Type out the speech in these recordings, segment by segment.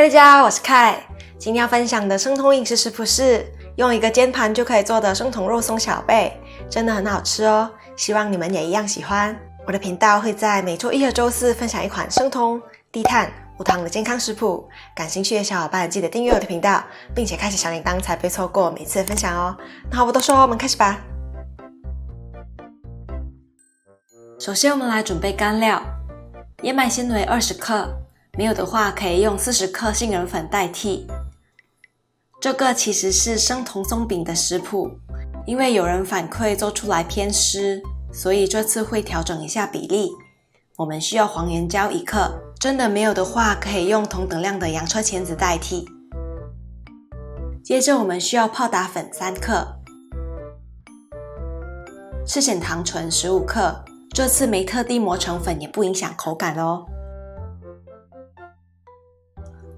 大家好，我是凯。今天要分享的生酮饮食食谱是用一个煎盘就可以做的生酮肉松小贝，真的很好吃哦，希望你们也一样喜欢。我的频道会在每周一和周四分享一款生酮、低碳、无糖的健康食谱，感兴趣的小伙伴记得订阅我的频道，并且开启小铃铛才不会错过每次的分享哦。那话不多说，我们开始吧。首先我们来准备干料，燕麦纤维20克，没有的话可以用40克杏仁粉代替。这个其实是生酮松饼的食谱，因为有人反馈做出来偏湿，所以这次会调整一下比例。我们需要黄原胶1克，真的没有的话可以用同等量的洋车前子代替。接着我们需要泡打粉3克，赤藓糖醇15克，这次没特地磨成粉也不影响口感哦。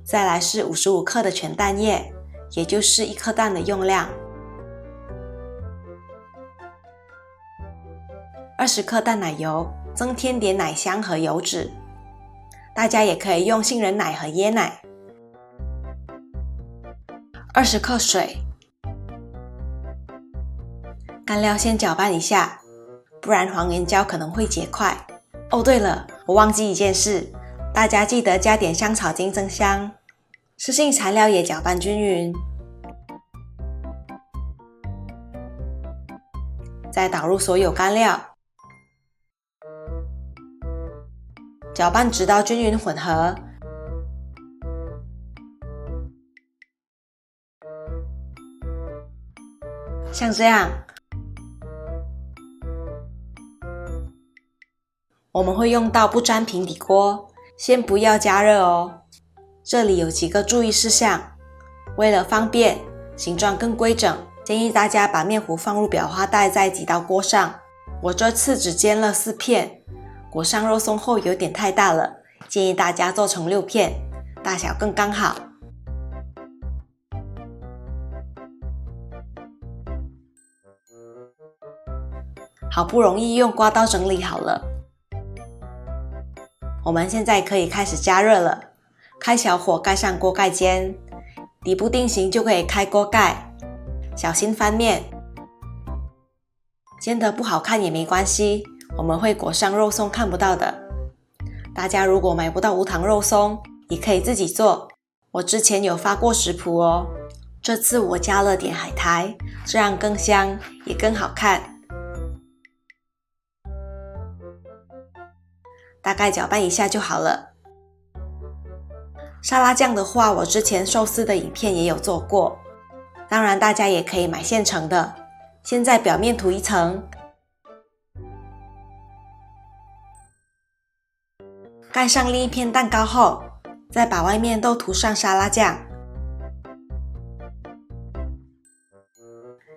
再来是55克的全蛋液，也就是1颗蛋的用量。20克淡奶油，增添点奶香和油脂。大家也可以用杏仁奶和椰奶。20克水。干料先搅拌一下，不然黄原胶可能会结块。哦对了，我忘记一件事，大家记得加点香草精增香。湿性材料也搅拌均匀，再倒入所有干料，搅拌直到均匀混合。像这样，我们会用到不粘平底锅，先不要加热哦。这里有几个注意事项，为了方便，形状更规整，建议大家把面糊放入裱花袋再挤到锅上。我这次只煎了4片，裹上肉松后有点太大了，建议大家做成6片，大小更刚好。好不容易用刮刀整理好了，我们现在可以开始加热了。开小火盖上锅盖煎，底部定型就可以开锅盖，小心翻面。煎得不好看也没关系，我们会裹上肉松看不到的。大家如果买不到无糖肉松，也可以自己做，我之前有发过食谱哦。这次我加了点海苔，这样更香也更好看。大概搅拌一下就好了。沙拉酱的话，我之前寿司的影片也有做过，当然大家也可以买现成的。先在表面涂一层，盖上另一片蛋糕后，再把外面都涂上沙拉酱，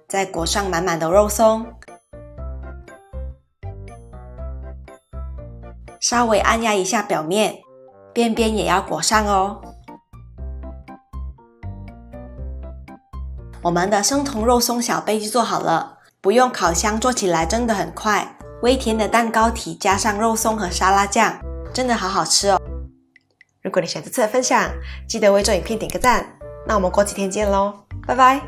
再裹上满满的肉松，稍微按压一下表面，边边也要裹上哦。我们的生酮肉松小贝就做好了，不用烤箱，做起来真的很快。微甜的蛋糕体加上肉松和沙拉酱，真的好好吃哦。如果你喜欢这次的分享，记得为这影片点个赞。那我们过几天见咯，拜拜。